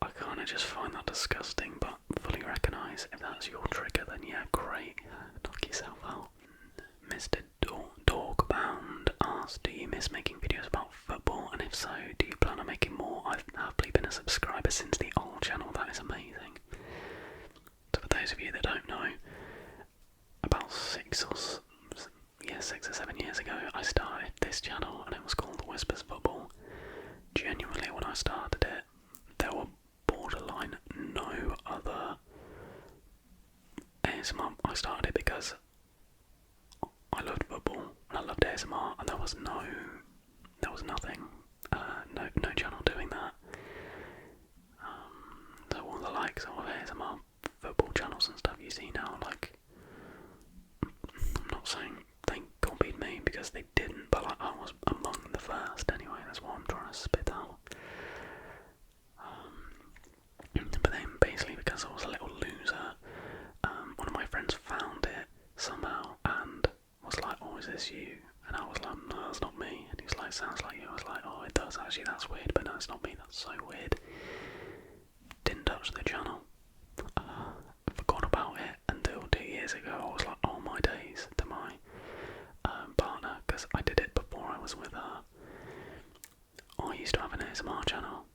I kinda just find that disgusting, but fully recognise if that's your trigger, then yeah, great, knock yourself out. Mr. Dogbound asks, do you miss making videos about football, and if so, do you plan on making more? I've happily been a subscriber since the old channel, that is amazing. So for those of you that don't know, about 6 or 7 years ago, I started this channel and it was called Whispers Football. Genuinely, when I started it, there were borderline no other ASMR. I started it because I loved football and I loved ASMR, and there was nothing, no channel doing that. So all the likes of ASMR football channels and stuff you see now, like, I'm not saying they copied me because they didn't, but like, I was among the first anyway, that's what I'm trying to spit out. But then basically because I was a little loser, one of my friends found it somehow and was like, oh, is this you? And I was like, no, that's not me. And he was like, sounds like you. I was like, oh, it does actually, that's weird, but no, it's not me, that's so weird. Didn't touch the channel. Forgot about it until 2 years ago. I was like, oh my days, to my partner, because I did it before I was with her. I used to have an ASMR channel,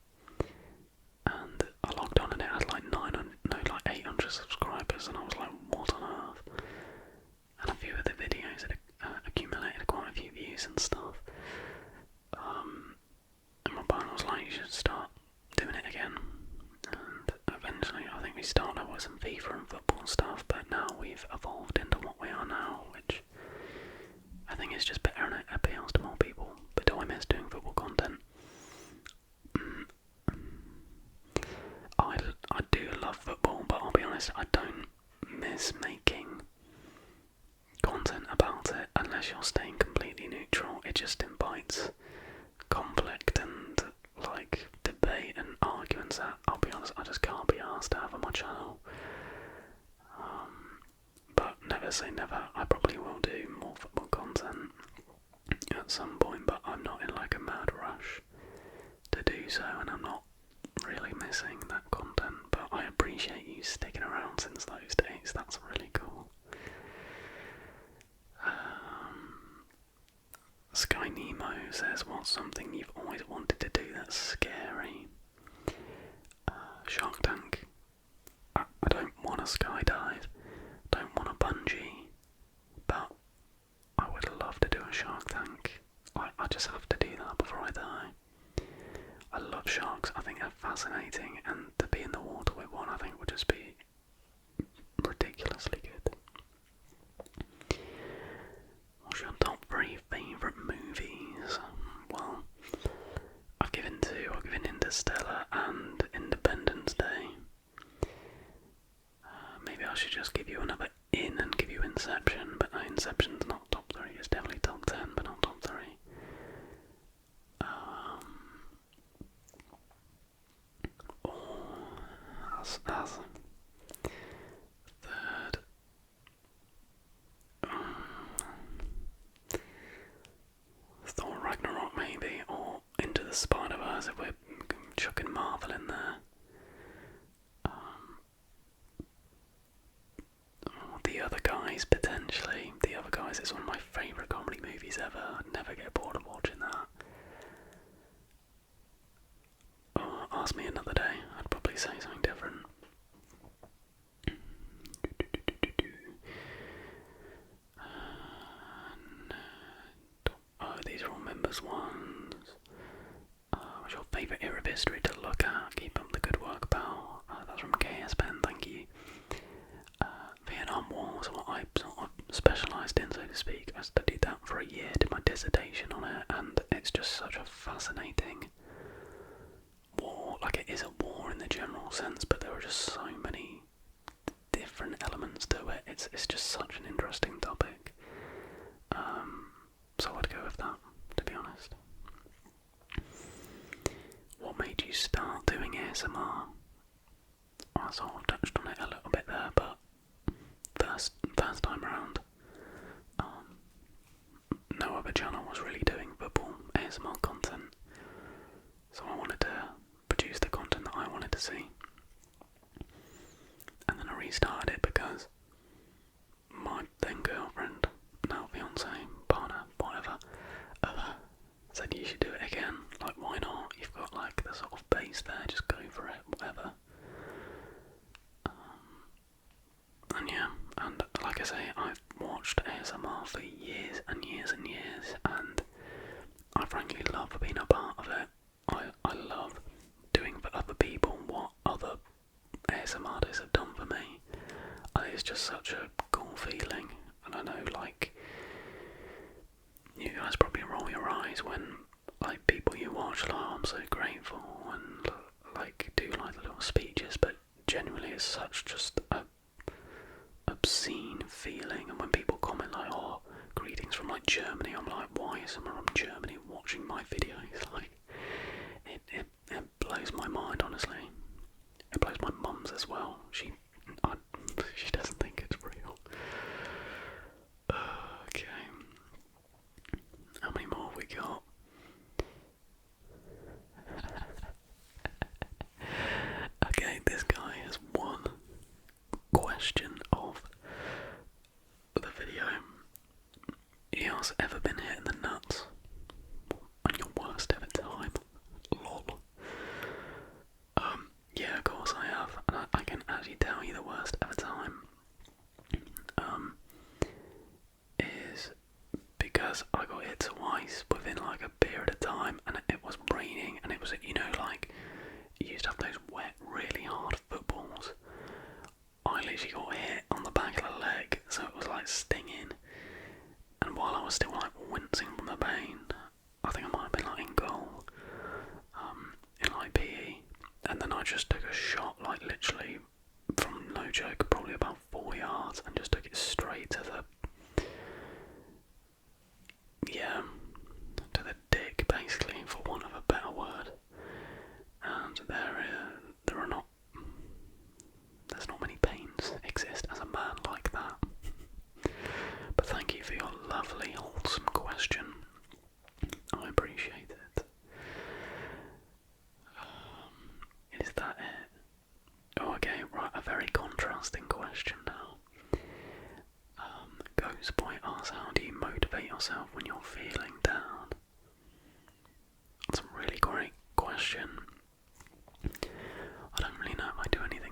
and I logged on and it had like 800 subscribers, and I was like, what on earth? And a few of the videos had accumulated quite a few views and stuff. And my partner was like, you should start doing it again. And eventually, I think we started out with some FIFA and football stuff, but now we've evolved into what we are now, which I think is just better and it appeals to more people. But do I miss doing football content? I do love football, but I'll be honest, I don't miss making content about it unless you're staying completely neutral. It just invites conflict and like debate and arguments that, I'll be honest, I just can't be asked to have on my channel. But never say never. I probably will do more football content at some point, but I'm not in like a mad rush to do so, and I'm not really missing that content. But I appreciate you sticking around since those days. That's really cool. Sky Nemo says, what's something you've always wanted to do that's scary? Shark Tank. I don't want to skydive, don't want to bungee, but I would love to do a Shark Tank. I just have to do that before I die. I love sharks, I think they're fascinating, and to be in the water with one I think would just be ridiculously good. What's your top 3 favourite movies? Well, I've given Interstellar and Independence Day. Maybe I should just give you another in and give you Inception, but no, Inception's not top 3, it's definitely top 10, but not top 3. That's third. Thor Ragnarok maybe, or Into the Spider-Verse if we're chucking Marvel in there. The Other Guys, potentially. The Other Guys is one of my favourite comedy movies ever. I'd never get bored of watching that. Or ask me another day, I'd probably say something different. Oh, these are all members' ones. What's your favourite era of history to look at? Keep up the good work, pal. That's from KS Pen, thank you. Vietnam War was what I sort of specialised in, so to speak. I studied that for a year, did my dissertation on it, and it's just such a fascinating war. Like, it is a war in the general sense, but there are just so many different elements to it. It's just such an interesting topic. So I'd go with that, to be honest. What made you start doing ASMR? I sort of touched on it a little bit there, but first time around, no other channel was really doing football ASMR content, so I wanted to produce the content that I wanted to see. And then I restarted it because my then girlfriend, now fiance, partner, whatever, said you should do it again. Like, why not? You've got like the sort of base there, just go for it, whatever. And yeah, and like I say, I've watched ASMR for years and years and years, and I frankly love being a part of it. I love doing for other people what other ASMR artists have done for me. It's just such a cool feeling, and I know, like, you guys probably roll your eyes when, like, people you watch, like, oh, I'm so grateful, and, like, do, like, the little speeches, but genuinely it's such just a obscene feeling. And when people comment, like, oh, greetings from, like, Germany, I'm like, why is someone from Germany watching my videos? Like, it blows my mind, honestly. It blows my mum's as well. She doesn't think it's real. Okay. How many more have we got? Okay, this guy has one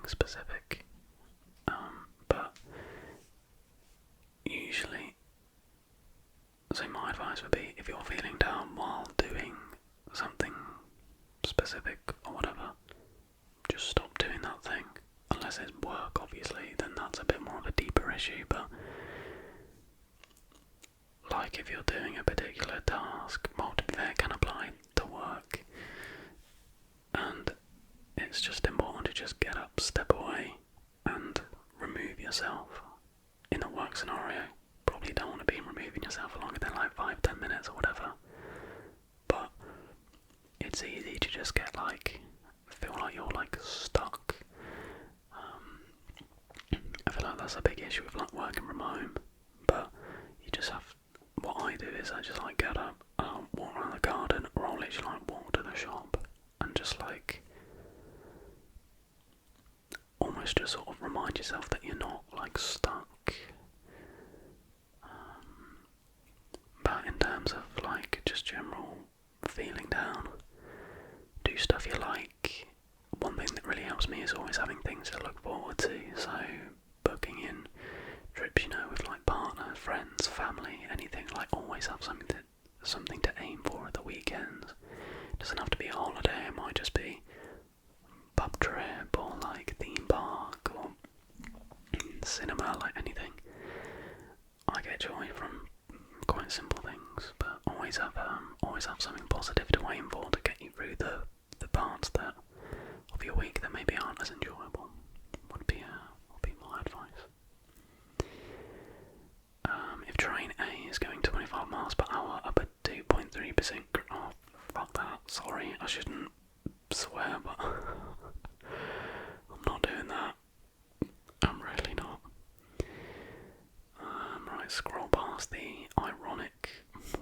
specific. But usually, so my advice would be, if you're feeling down while doing something specific or whatever, just stop doing that thing. Unless it's work, obviously, then that's a bit more of a deeper issue, but like if you're doing a particular task, well, to be fair, it can apply to work, and it's just important to just get up, step away, and remove yourself in a work scenario. Probably don't want to be removing yourself for longer than like 5-10 minutes or whatever, but it's easy to just get feel like you're stuck. I feel like that's a big issue with working from home, but you just have, what I do is I just get up, walk around the garden, or I'll literally walk to the shop and just almost just sort of remind yourself that you're not stuck. But in terms of just general feeling down, do stuff you like. One thing that really helps me is always having things to look forward to, so booking in trips, with partner, friends, family, anything, always have something to aim for at the weekends. It doesn't have to be a holiday, it might just be pub trip or theme park or cinema, anything. I get joy from quite simple things, but always have something positive to aim for to get you through the parts of your week that maybe aren't as enjoyable. Would be my advice. If train A is going 25 miles per hour up at 2.3%, oh fuck that, sorry, I shouldn't swear, but I'm not doing that. I'm really not. Right, scroll past the ironic,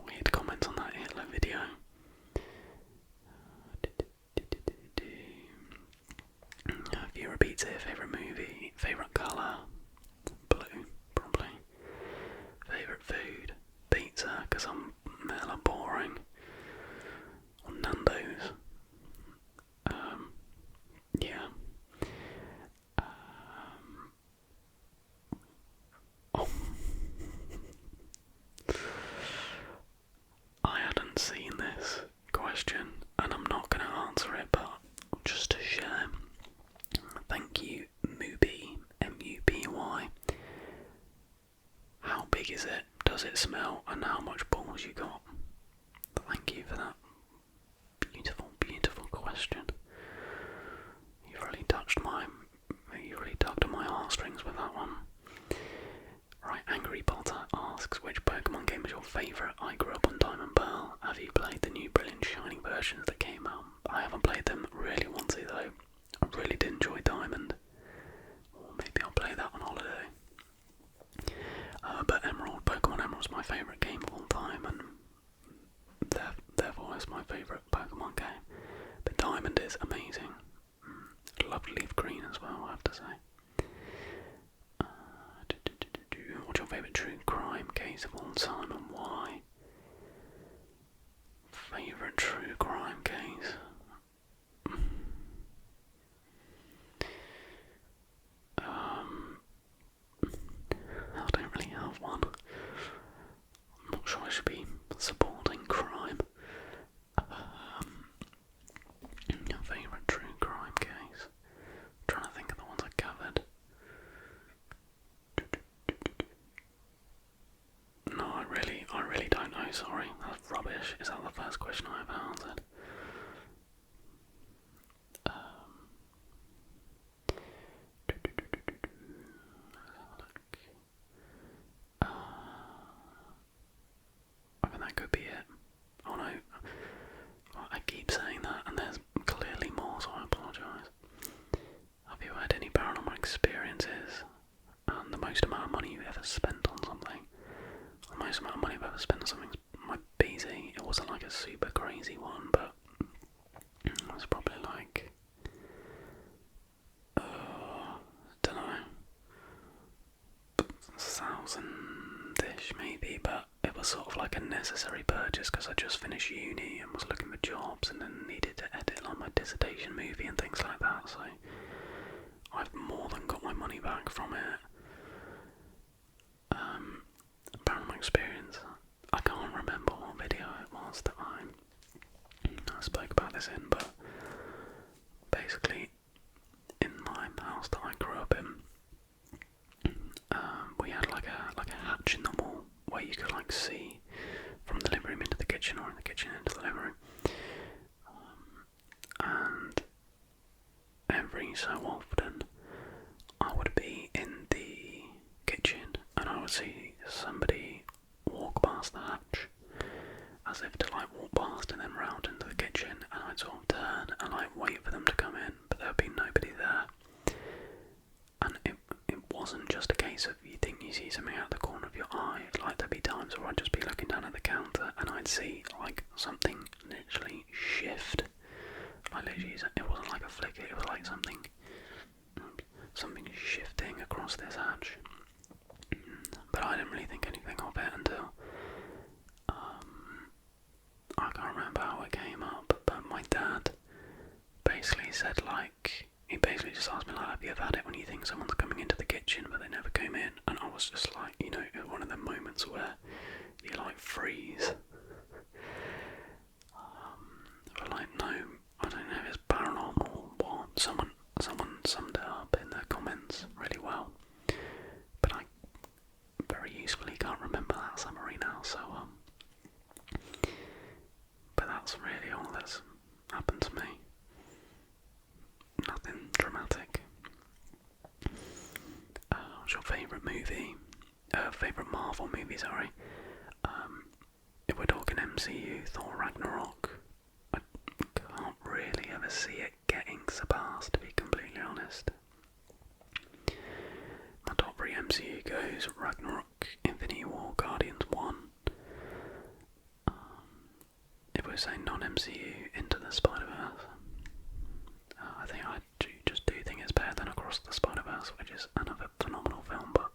weird comments on that Hitler video. A few repeats here. Favourite movie, favourite colour, blue, probably. Favourite food, pizza, because I'm hella boring. Or Nando's. Yeah. Oh. I hadn't seen this question, and I'm not going to answer it, but just to share. Thank you, Muby, M-U-B-Y. How big is it? Does it smell? And how much balls you got? Thank you for that beautiful, beautiful question. You've really tugged on my heartstrings with that one. Right, Angry Potter asks, which Pokemon game is your favourite? I grew up on Diamond Pearl. Have you played the new Brilliant Shining versions that came out? I haven't played them, really want to though. I really did enjoy Diamond. Or maybe I'll play that on holiday. But Pokemon Emerald's my favourite game of all time, and therefore it's my favourite Pokemon game. But Diamond is amazing. Love Leaf Green as well, I have to say. What's your favourite true crime case of all time and why? Favourite true crime case? I don't really have one. I'm not sure I should be supporting crime. Favourite true crime case? I'm trying to think of the ones I covered. No, I really don't know, sorry. That's rubbish. Is that the first question I ever answered? I think that could be it. Oh no, I keep saying that and there's clearly more, so I apologise. Have you had any paranormal experiences? And the most amount of money you've ever spent on something? The most amount of money I've ever spent on something is my BZ. It wasn't a super crazy one, but it was probably don't know, 1,000-ish maybe, but it was sort of a necessary purchase because I just finished uni and was looking for jobs and then needed to edit my dissertation movie and things like that, so I've money back from it. Paranormal experience. I can't remember what video it was that I spoke about this in, but basically, in my house that I grew up in, we had like a hatch in the wall where you could like see from the living room into the kitchen, or in the kitchen into the living room. And every so often, I would be in the kitchen and I would see somebody walk past the hatch, as if to like walk past and then round into the kitchen, and I'd sort of turn and like wait for them to come in, but there'd be nobody there. And it wasn't just a case of you think you see something out the corner of your eye. Like there'd be times where I'd just be looking down at the counter and I'd see like something literally shift. Like literally, it wasn't like a flicker, it was like something shifting across this hatch. But I didn't really think anything of it until I can't remember how it came up, but my dad basically said, like, he basically just asked me, like, have you ever had it when you think someone's coming into the kitchen but they never came in? And I was just like, you know, it was one of them moments where you like freeze. But like, no, I don't know if it's paranormal or someone summed it up in the comments really well, but I very usefully can't remember that summary now, so but that's really all that's happened to me. Nothing dramatic. What's your favourite movie? Favourite Marvel movie, sorry. If we're talking MCU, Thor Ragnarok, I can't really ever see it getting surpassed, to be completely honest. My top 3 MCU goes Ragnarok, Infinity War, Guardians 1. If we're saying non-MCU, Into the Spider-Verse, I think I just do think it's better than Across the Spider-Verse, which is another phenomenal film, but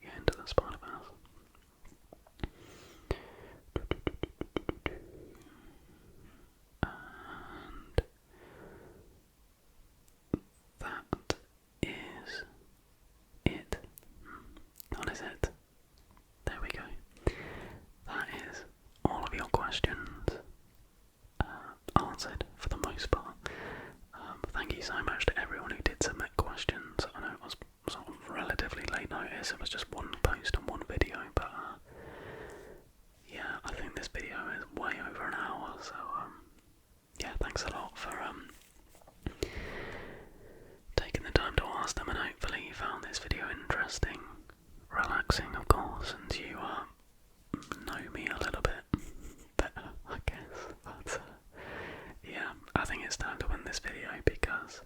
yeah, Into the Spider-Verse. And that is it. That is it. There we go. That is all of your questions answered for the most part. Thank you so much to everyone who did submit questions. I know it was sort of relatively late notice, it was just one post and one video, but yeah, I think this video is way over an hour, so yeah, thanks a lot for taking the time to ask them, and hopefully you found this video interesting, relaxing of course, and you know me a little bit better, I guess. But yeah, I think it's time to end this video because